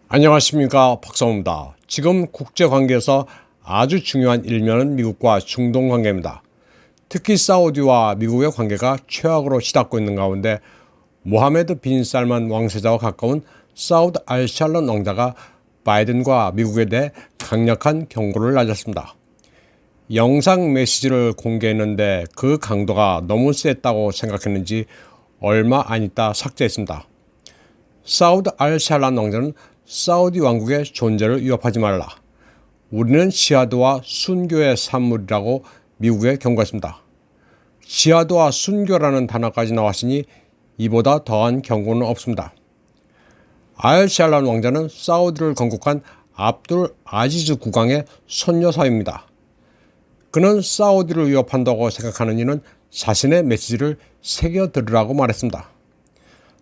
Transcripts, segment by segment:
안녕하십니까, 박성호입니다. 지금 국제관계에서 아주 중요한 일면은 미국과 중동 관계입니다. 특히 사우디와 미국의 관계가 최악으로 치닫고 있는 가운데 모하메드 빈 살만 왕세자와 가까운 사우드 알샬론 왕자가 바이든과 미국에 대해 강력한 경고를 날렸습니다. 영상 메시지를 공개했는데 그 강도가 너무 셌다고 생각했는지 얼마 안 있다 삭제했습니다. 사우드 알샬란 왕자는 사우디 왕국의 존재를 위협하지 말라. 우리는 지하드와 순교의 산물이라고 미국에 경고했습니다. 지하드와 순교라는 단어까지 나왔으니 이보다 더한 경고는 없습니다. 알샬란 왕자는 사우디를 건국한 압둘 아지즈 국왕의 손녀사입니다. 그는 사우디를 위협한다고 생각하는 이는 자신의 메시지를 새겨 들으라고 말했습니다.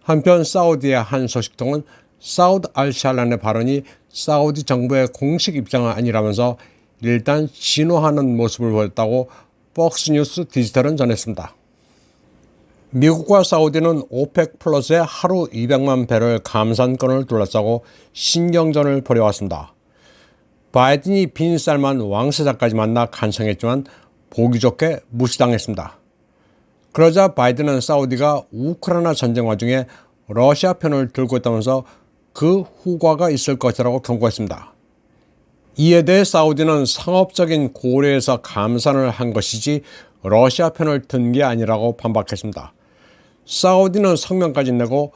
한편 사우디의 한 소식통은 사우드 알샬란의 발언이 사우디 정부의 공식 입장은 아니라면서 일단 진화하는 모습을 보였다고 폭스뉴스 디지털은 전했습니다. 미국과 사우디는 오펙 플러스의 하루 200만 배럴 감산권을 둘러싸고 신경전을 벌여왔습니다. 바이든이 빈 살만 왕세자까지 만나 간청했지만 보기 좋게 무시당했습니다. 그러자 바이든은 사우디가 우크라이나 전쟁 와중에 러시아 편을 들고 있다면서 그 후과가 있을 것이라고 경고했습니다. 이에 대해 사우디는 상업적인 고려에서 감산을 한 것이지 러시아 편을 든 게 아니라고 반박했습니다. 사우디는 성명까지 내고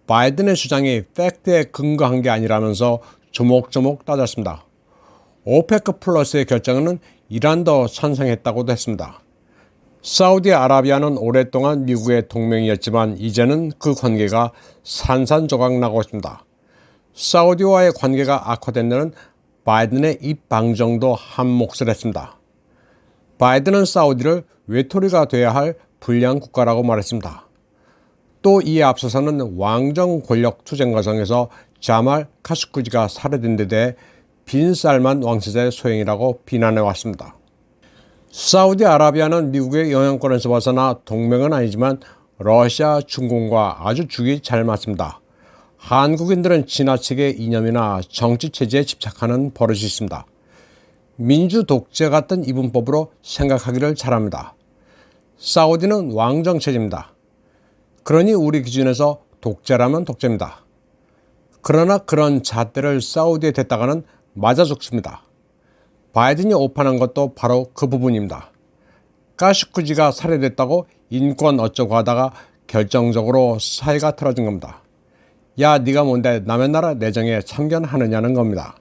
바이든의 주장이 팩트에 근거한 게 아니라면서 조목조목 따졌습니다. 오페크 플러스의 결정은 이란도 찬성했다고도 했습니다. 사우디아라비아는 오랫동안 미국의 동맹이었지만 이제는 그 관계가 산산조각 나고 있습니다. 사우디와의 관계가 악화된 데는 바이든의 입방정도 한 몫을 했습니다. 바이든은 사우디를 외톨이가 돼야 할 불량 국가라고 말했습니다. 또 이에 앞서서는 왕정 권력 투쟁 과정에서 자말 카슈쿠지가 살해된 데 대해 빈 살만 왕세자의 소행이라고 비난해 왔습니다. 사우디아라비아는 미국의 영향권에서 벗어나 동맹은 아니지만 러시아, 중공과 아주 죽이 잘 맞습니다. 한국인들은 지나치게 이념이나 정치체제에 집착하는 버릇이 있습니다. 민주 독재 같은 이분법으로 생각하기를 잘합니다. 사우디는 왕정체제입니다. 그러니 우리 기준에서 독재라면 독재입니다. 그러나 그런 잣대를 사우디에 댔다가는 맞아 죽습니다. 바이든이 오판한 것도 바로 그 부분입니다. 카슈쿠지가 살해됐다고 인권 어쩌고 하다가 결정적으로 사이가 틀어진 겁니다. 야, 네가 뭔데 남의 나라 내정에 참견하느냐는 겁니다.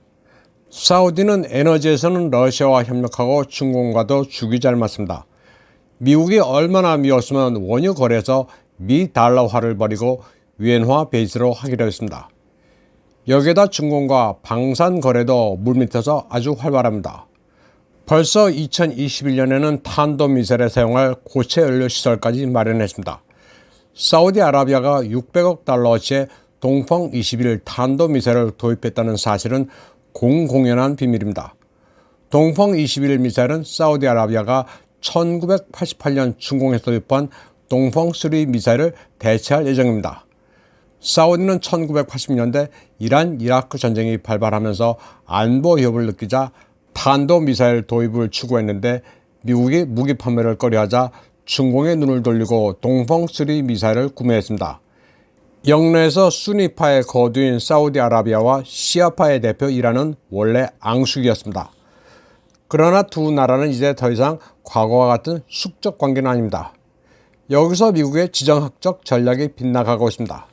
사우디는 에너지에서는 러시아와 협력하고 중공과도 죽이 잘 맞습니다. 미국이 얼마나 미웠으면 원유 거래에서 미 달러화를 버리고 위엔화 베이스로 하기로 했습니다. 여기에다 중공과 방산 거래도 물밑에서 아주 활발합니다. 벌써 2021년에는 탄도미사일에 사용할 고체 연료 시설까지 마련했습니다. 사우디아라비아가 600억 달러어치의 동펑 21 탄도미사일을 도입했다는 사실은 공공연한 비밀입니다. 동펑 21 미사일은 사우디아라비아가 1988년 준공에서 도입한 동펑 3 미사일을 대체할 예정입니다. 사우디는 1980년대 이란 이라크 전쟁이 발발하면서 안보 위협을 느끼자 탄도미사일 도입을 추구했는데 미국이 무기 판매를 꺼려하자 중공의 눈을 돌리고 동펑 3 미사일을 구매했습니다. 영내에서 수니파의 거두인 사우디아라비아와 시아파의 대표 이란은 원래 앙숙이었습니다. 그러나 두 나라는 이제 더 이상 과거와 같은 숙적 관계는 아닙니다. 여기서 미국의 지정학적 전략이 빗나가고 있습니다.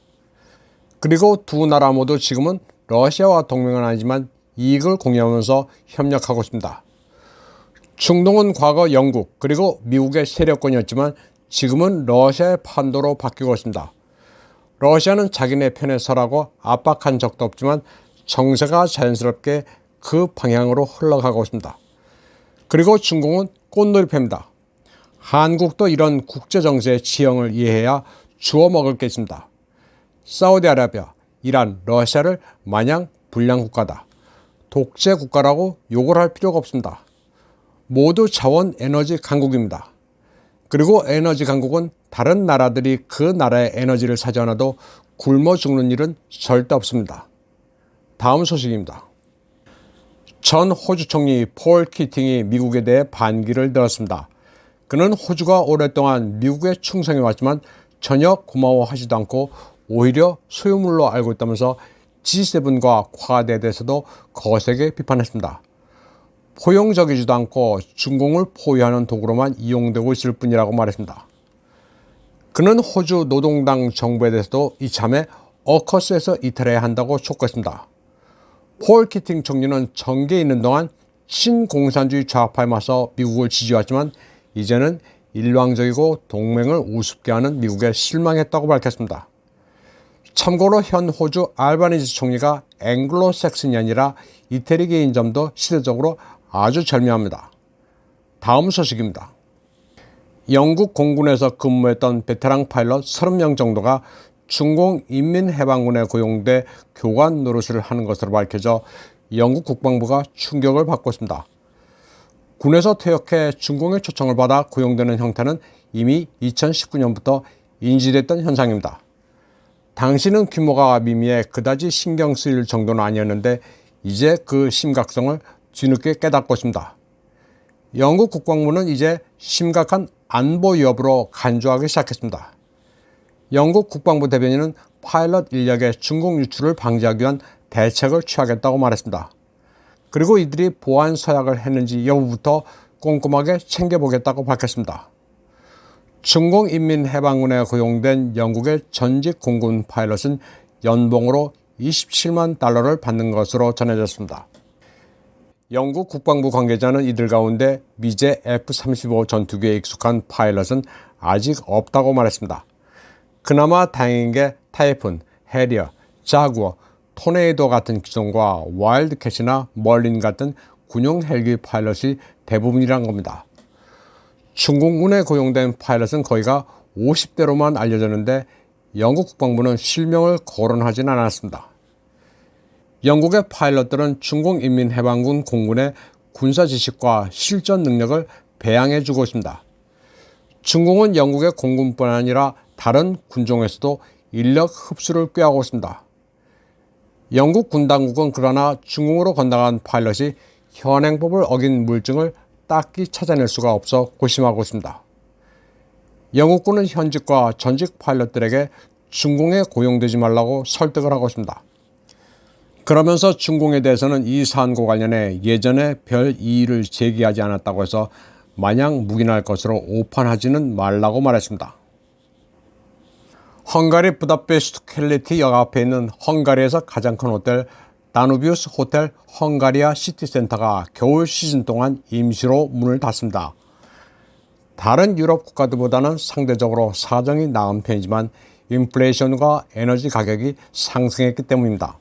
그리고 두 나라 모두 지금은 러시아와 동맹은 아니지만 이익을 공유하면서 협력하고 있습니다. 중동은 과거 영국 그리고 미국의 세력권이었지만 지금은 러시아의 판도로 바뀌고 있습니다. 러시아는 자기네 편에 서라고 압박한 적도 없지만 정세가 자연스럽게 그 방향으로 흘러가고 있습니다. 그리고 중공은 꽃놀이패입니다. 한국도 이런 국제정세의 지형을 이해해야 주워 먹을 게 있습니다. 사우디아라비아, 이란, 러시아를 마냥 불량 국가다, 독재 국가라고 욕을 할 필요가 없습니다. 모두 자원 에너지 강국입니다. 그리고 에너지 강국은 다른 나라들이 그 나라의 에너지를 차지하나도 굶어 죽는 일은 절대 없습니다. 다음 소식입니다. 전 호주 총리 폴 키팅이 미국에 대해 반기를 들었습니다. 그는 호주가 오랫동안 미국에 충성해왔지만 전혀 고마워하지도 않고 오히려 소유물로 알고 있다면서 G7과 쿼드에 대해서도 거세게 비판했습니다. 포용적이지도 않고 중공을 포위하는 도구로만 이용되고 있을 뿐이라고 말했습니다. 그는 호주 노동당 정부에 대해서도 이참에 어커스에서 이탈해야 한다고 촉구했습니다. 폴 키팅 총리는 정계에 있는 동안 신공산주의 좌파에 맞서 미국을 지지해왔지만 이제는 일방적이고 동맹을 우습게 하는 미국에 실망했다고 밝혔습니다. 참고로 현 호주 알바니지 총리가 앵글로색슨이 아니라 이태리계인 점도 시대적으로 아주 절묘합니다. 다음 소식입니다. 영국 공군에서 근무했던 베테랑 파일럿 30명 정도가 중공인민해방군에 고용돼 교관 노릇을 하는 것으로 밝혀져 영국 국방부가 충격을 받고 있습니다. 군에서 퇴역해 중공의 초청을 받아 고용되는 형태는 이미 2019년부터 인지됐던 현상입니다. 당시는 규모가 미미해 그다지 신경 쓰일 정도는 아니었는데 이제 그 심각성을 뒤늦게 깨닫고 있습니다. 영국 국방부는 이제 심각한 안보 위협으로 간주하기 시작했습니다. 영국 국방부 대변인은 파일럿 인력의 중공 유출을 방지하기 위한 대책을 취하겠다고 말했습니다. 그리고 이들이 보안 서약을 했는지 여부부터 꼼꼼하게 챙겨보겠다고 밝혔습니다. 중공인민해방군에 고용된 영국의 전직 공군 파일럿은 연봉으로 27만 달러를 받는 것으로 전해졌습니다. 영국 국방부 관계자는 이들 가운데 미제 F-35 전투기에 익숙한 파일럿은 아직 없다고 말했습니다. 그나마 다행인 게 타이푼, 해리어, 자구어, 토네이도 같은 기종과 와일드캣이나 멀린 같은 군용 헬기 파일럿이 대부분이란 겁니다. 중공군에 고용된 파일럿은 거의가 50대로만 알려졌는데 영국 국방부는 실명을 거론하진 않았습니다. 영국의 파일럿들은 중공인민해방군 공군의 군사 지식과 실전 능력을 배양해주고 있습니다. 중공은 영국의 공군뿐 아니라 다른 군종에서도 인력 흡수를 꾀하고 있습니다. 영국 군 당국은 그러나 중공으로 건너간 파일럿이 현행법을 어긴 물증을 딱히 찾아낼 수가 없어 고심하고 있습니다. 영국군은 현직과 전직 파일럿들에게 중공에 고용되지 말라고 설득을 하고 있습니다. 그러면서 중공에 대해서는 이 사안과 관련해 예전에 별 이의를 제기하지 않았다고 해서 마냥 묵인할 것으로 오판하지는 말라고 말했습니다. 헝가리 부다페스트 퀄리티 역 앞에 있는 헝가리에서 가장 큰 호텔 다누비우스 호텔 헝가리아 시티센터가 겨울 시즌 동안 임시로 문을 닫습니다. 다른 유럽 국가들보다는 상대적으로 사정이 나은 편이지만 인플레이션과 에너지 가격이 상승했기 때문입니다.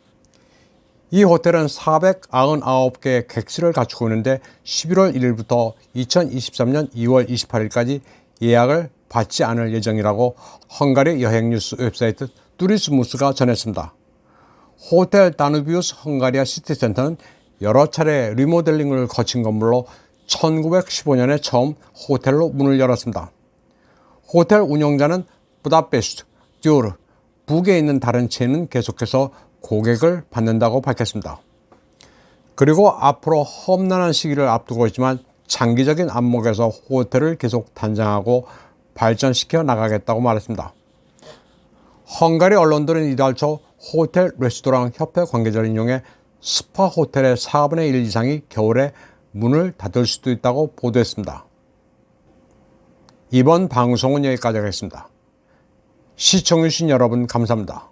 이 호텔은 499개의 객실을 갖추고 있는데 11월 1일부터 2023년 2월 28일까지 예약을 받지 않을 예정이라고 헝가리 여행 뉴스 웹사이트 투리스무스가 전했습니다. 호텔 다누비우스 헝가리아 시티센터는 여러 차례 리모델링을 거친 건물로 1915년에 처음 호텔로 문을 열었습니다. 호텔 운영자는 부다페스트, 듀르, 북에 있는 다른 체인은 계속해서 고객을 받는다고 밝혔습니다. 그리고 앞으로 험난한 시기를 앞두고 있지만 장기적인 안목에서 호텔을 계속 단장하고 발전시켜 나가겠다고 말했습니다. 헝가리 언론들은 이달 초 호텔 레스토랑 협회 관계자를 인용해 스파 호텔의 4분의 1 이상이 겨울에 문을 닫을 수도 있다고 보도했습니다. 이번 방송은 여기까지 하겠습니다. 시청해주신 여러분 감사합니다.